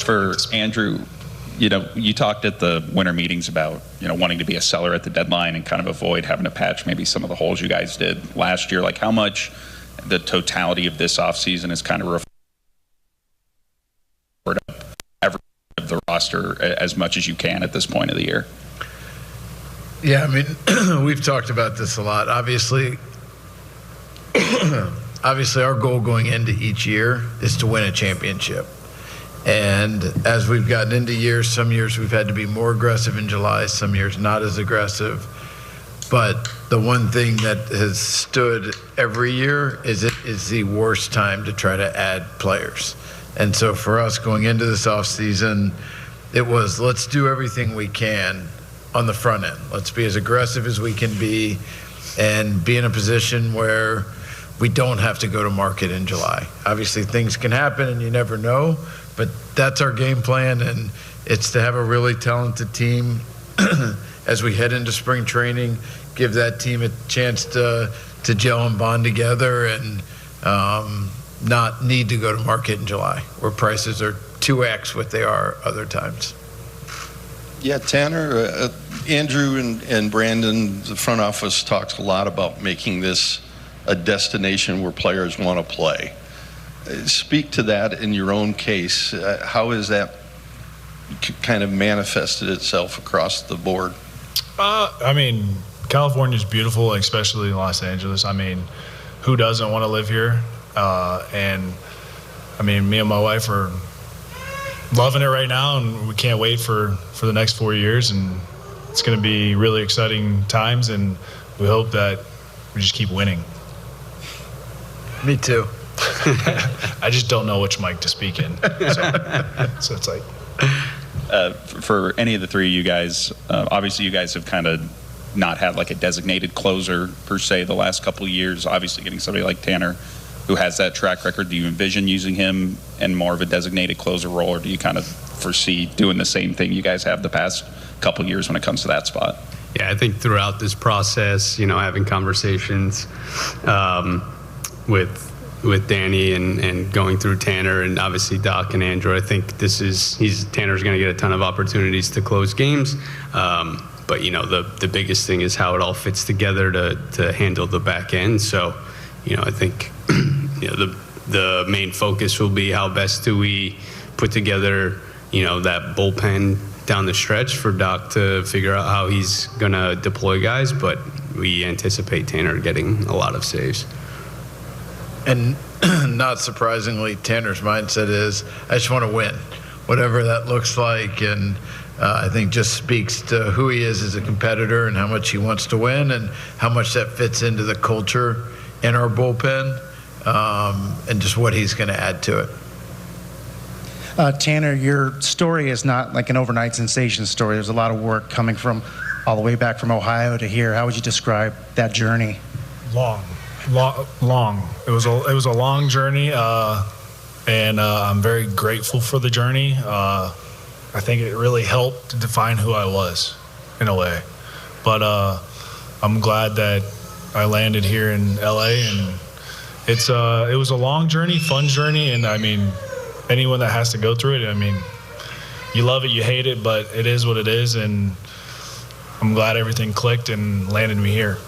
For Andrew, you talked at the winter meetings about, wanting to be a seller at the deadline and kind of avoid having to patch maybe some of the holes you guys did last year. Like, how much the totality of this offseason is kind of referred up the roster as much as you can at this point of the year? Yeah, I mean, we've talked about this a lot. Obviously, our goal going into each year is to win a championship. And as we've gotten into years, some years we've had to be more aggressive in July, some years not as aggressive. But the one thing that has stood every year is it is the worst time to try to add players. And so for us going into this offseason, it was, let's do everything we can on the front end. Let's be as aggressive as we can be and be in a position where we don't have to go to market in July. Obviously, things can happen and you never know, but that's our game plan, and it's to have a really talented team as we head into spring training, give that team a chance to gel and bond together and not need to go to market in July, where prices are 2x what they are other times. Yeah, Tanner, Andrew and Brandon, the front office talks a lot about making this a destination where players want to play. Speak to that in your own case. How has that kind of manifested itself across the board? I mean, California is beautiful, especially Los Angeles. I mean, who doesn't want to live here? And I mean, me and my wife are loving it right now, and we can't wait for the next 4 years, and it's going to be really exciting times, and we hope that we just keep winning. Me too. I just don't know which mic to speak in, so it's like. For any of the three of you guys, obviously you guys have kind of not had like a designated closer per se the last couple of years. Obviously getting somebody like Tanner who has that track record, do you envision using him in more of a designated closer role, or do you kind of foresee doing the same thing you guys have the past couple of years when it comes to that spot? Yeah, I think throughout this process, having conversations with Danny and going through Tanner and obviously Doc and Andrew, I think Tanner's going to get a ton of opportunities to close games. But the biggest thing is how it all fits together to handle the back end. So, I think the main focus will be how best do we put together that bullpen down the stretch for Doc to figure out how he's going to deploy guys. But we anticipate Tanner getting a lot of saves. And not surprisingly, Tanner's mindset is, I just want to win, whatever that looks like. And I think just speaks to who he is as a competitor and how much he wants to win and how much that fits into the culture in our bullpen, and just what he's going to add to it. Tanner, your story is not like an overnight sensation story. There's a lot of work coming from all the way back from Ohio to here. How would you describe that journey? Long. It was a long journey, and I'm very grateful for the journey. I think it really helped to define who I was in a way. But I'm glad that I landed here in LA, and it was a long journey, fun journey, and I mean, anyone that has to go through it, I mean, you love it, you hate it, but it is what it is, and I'm glad everything clicked and landed me here.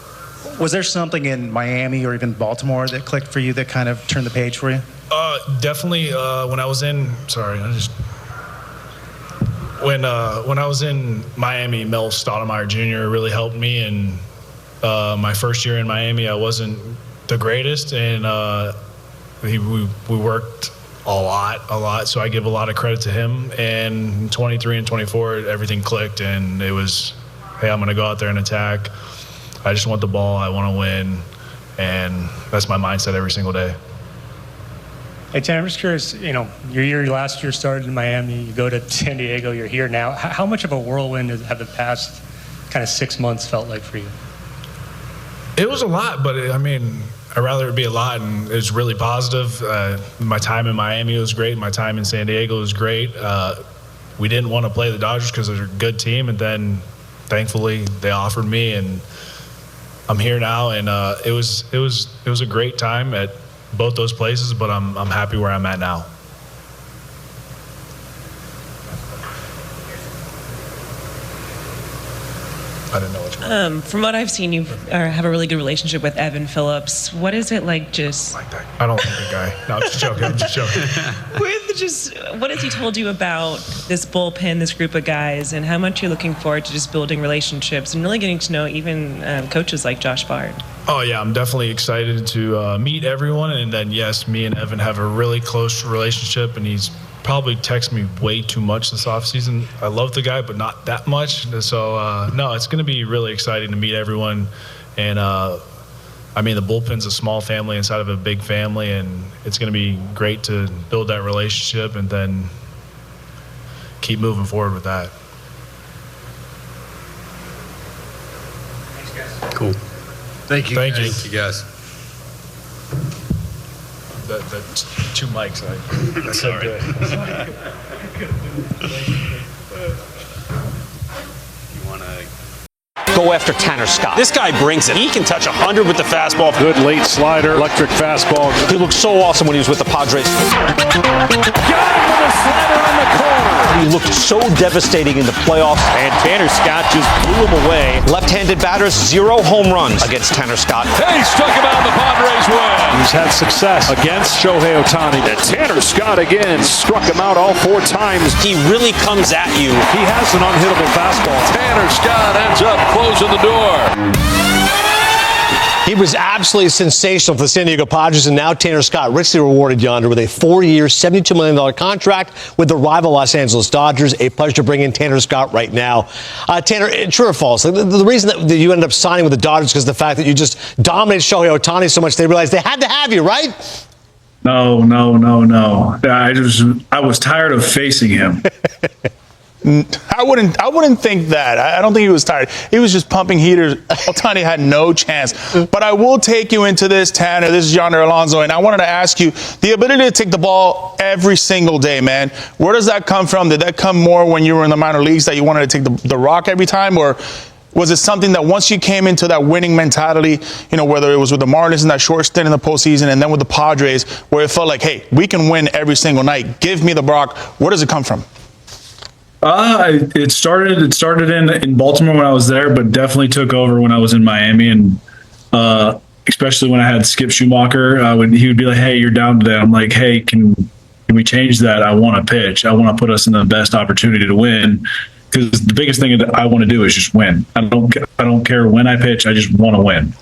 Was there something in Miami or even Baltimore that clicked for you that kind of turned the page for you? Definitely. When I was in Miami, Mel Stoudemire Jr. really helped me. And my first year in Miami, I wasn't the greatest, and we worked a lot. So I give a lot of credit to him. And in 23 and 24, everything clicked, and it was, hey, I'm going to go out there and attack. I just want the ball. I want to win, and that's my mindset every single day. Hey, Tanner, I'm just curious, your last year started in Miami, you go to San Diego, you're here now. How much of a whirlwind have the past kind of 6 months felt like for you? It was a lot, but I'd rather it be a lot, and it was really positive. My time in Miami was great. My time in San Diego was great. We didn't want to play the Dodgers because they're a good team, and then thankfully they offered me, and I'm here now, and it was a great time at both those places, but I'm happy where I'm at now. I didn't know which one. From what I've seen, you have a really good relationship with Evan Phillips. What is it like just... Like that. I don't like the guy. No, I'm just joking. What has he told you about this bullpen, this group of guys, and how much you're looking forward to just building relationships and really getting to know even coaches like Josh Bard? Oh, yeah, I'm definitely excited to meet everyone. And then, yes, me and Evan have a really close relationship, and he's probably texted me way too much this offseason. I love the guy, but not that much. So, no, it's going to be really exciting to meet everyone. And, I mean, the bullpen's a small family inside of a big family, and it's going to be great to build that relationship and then keep moving forward with that. Cool. Thank you. Thank you. Thank you, guys. The two mics. That's Sorry. good. You want to... Go after Tanner Scott. This guy brings it. He can touch 100 with the fastball. Good late slider, electric fastball. He looked so awesome when he was with the Padres. Got him with a slider on the corner. He looked so devastating in the playoffs. And Tanner Scott just blew him away. Left-handed batters, 0 home runs against Tanner Scott. Hey, he struck him out in the Padres win. He's had success against Shohei Ohtani. And Tanner Scott again struck him out all 4 times. He really comes at you. He has an unhittable fastball. Tanner Scott ends up closing the door. He was absolutely sensational for the San Diego Padres, and now Tanner Scott richly rewarded yonder with a 4-year, $72 million contract with the rival Los Angeles Dodgers. A pleasure to bring in Tanner Scott right now. Tanner, true or false? The reason that you ended up signing with the Dodgers is because of the fact that you just dominated Shohei Ohtani so much they realized they had to have you, right? No. I was tired of facing him. I wouldn't think that. I don't think he was tired. He was just pumping heaters. Ohtani had no chance. But I will take you into this, Tanner. This is Yonder Alonso, and I wanted to ask you, the ability to take the ball every single day, man, where does that come from? Did that come more when you were in the minor leagues that you wanted to take the rock every time, or was it something that once you came into that winning mentality, whether it was with the Marlins in that short stint in the postseason and then with the Padres, where it felt like, hey, we can win every single night. Give me the rock. Where does it come from? It started in Baltimore when I was there, but definitely took over when I was in Miami, and especially when I had Skip Schumacher. He would be like, "Hey, you're down today." I'm like, "Hey, can we change that? I want to pitch. I want to put us in the best opportunity to win." Because the biggest thing that I want to do is just win. I don't care when I pitch. I just want to win,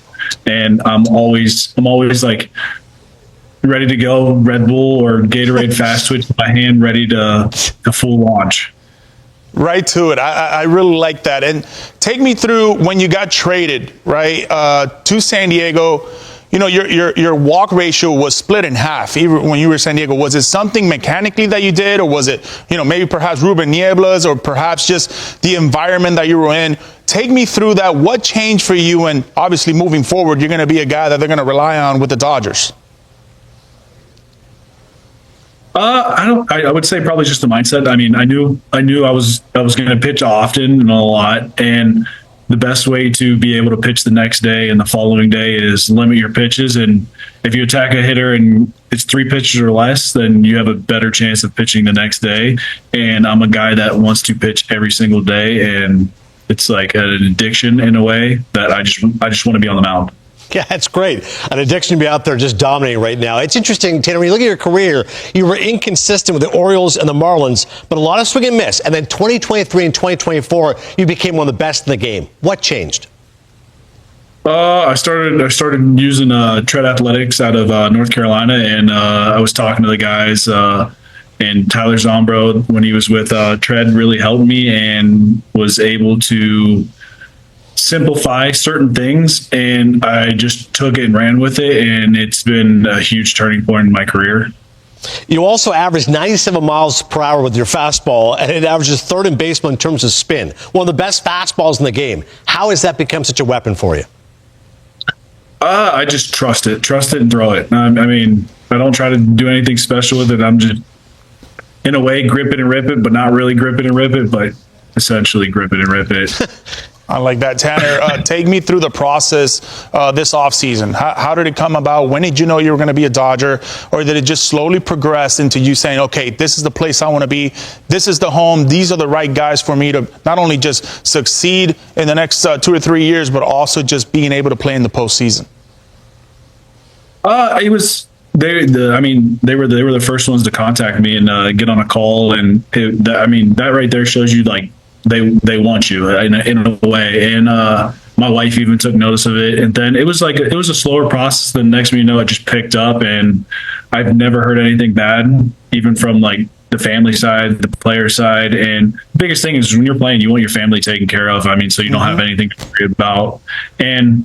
and I'm always like ready to go. Red Bull or Gatorade Fast Twitch in my hand, ready to full launch. Right to it. I really like that. And take me through when you got traded, right, to San Diego. Your walk ratio was split in half. Even when you were in San Diego, was it something mechanically that you did, or was it, maybe perhaps Ruben Nieblas, or perhaps just the environment that you were in? Take me through that. What changed for you? And obviously, moving forward, you're going to be a guy that they're going to rely on with the Dodgers. I would say probably just the mindset. I mean, I knew I was going to pitch often and a lot, and the best way to be able to pitch the next day and the following day is limit your pitches. And if you attack a hitter and it's 3 pitches or less, then you have a better chance of pitching the next day. And I'm a guy that wants to pitch every single day, and it's like an addiction in a way that I just want to be on the mound. Yeah, that's great. An addiction to be out there just dominating right now. It's interesting, Tanner, when you look at your career, you were inconsistent with the Orioles and the Marlins, but a lot of swing and miss. And then 2023 and 2024, you became one of the best in the game. What changed? I started using Tread Athletics out of North Carolina, and I was talking to the guys, and Tyler Zombro, when he was with Tread, really helped me and was able to simplify certain things, and I just took it and ran with it, and it's been a huge turning point in my career. You also averaged 97 miles per hour with your fastball, and it averages third in baseball in terms of spin. One of the best fastballs in the game. How has that become such a weapon for you? I just trust it and throw it. I mean, I don't try to do anything special with it. I'm just, in a way, grip it and rip it, but not really grip it and rip it, but essentially grip it and rip it. I like that. Tanner, take me through the process this offseason. How did it come about? When did you know you were going to be a Dodger? Or did it just slowly progress into you saying, okay, this is the place I want to be. This is the home. These are the right guys for me to not only just succeed in the next 2 or 3 years, but also just being able to play in the postseason? It was they were the first ones to contact me and get on a call, and that right there shows you like they want you in a way. And my wife even took notice of it, and then it was a slower process. The next thing you know, it just picked up, and I've never heard anything bad, even from like the family side, the player side. And the biggest thing is when you're playing, you want your family taken care of. So you don't have anything to worry about. And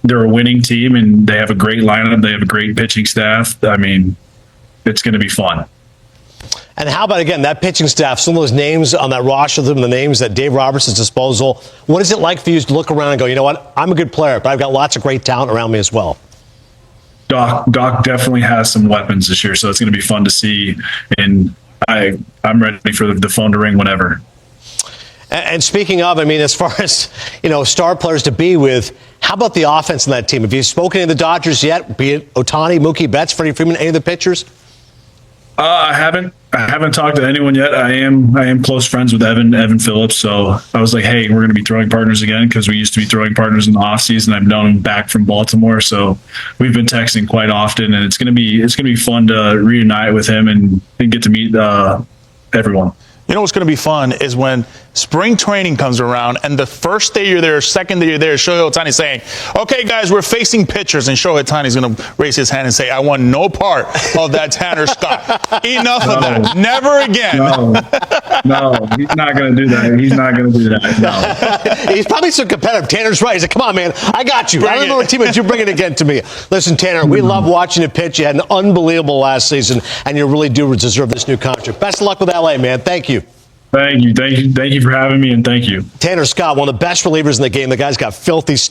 they're a winning team, and they have a great lineup. They have a great pitching staff. It's going to be fun. And how about, again, that pitching staff, some of those names on that roster, the names at Dave Robertson's disposal. What is it like for you to look around and go, you know what, I'm a good player, but I've got lots of great talent around me as well? Doc definitely has some weapons this year, so it's going to be fun to see. And I'm ready for the phone to ring whenever. And speaking of, as far as, star players to be with, how about the offense in that team? Have you spoken to the Dodgers yet, be it Ohtani, Mookie Betts, Freddie Freeman, any of the pitchers? I haven't talked to anyone yet. I am close friends with Evan Phillips, so I was like, hey, we're going to be throwing partners again, because we used to be throwing partners in the offseason. I've known him back from Baltimore, so we've been texting quite often, and it's going to be fun to reunite with him and get to meet everyone. You know what's going to be fun is when spring training comes around and the first day you're there, second day you're there, Shohei Ohtani saying, okay, guys, we're facing pitchers. And Shohei Ohtani's going to raise his hand and say, I want no part of that Tanner Scott. Enough of that. Never again. No, he's not going to do that. He's not going to do that. No. He's probably so competitive. Tanner's right. He's like, come on, man. I got you. I don't know what team is. You bring it again to me. Listen, Tanner, we love watching you pitch. You had an unbelievable last season, and you really do deserve this new contract. Best of luck with LA, man. Thank you. Thank you for having me, and thank you. Tanner Scott, one of the best relievers in the game. The guy's got filthy stuff.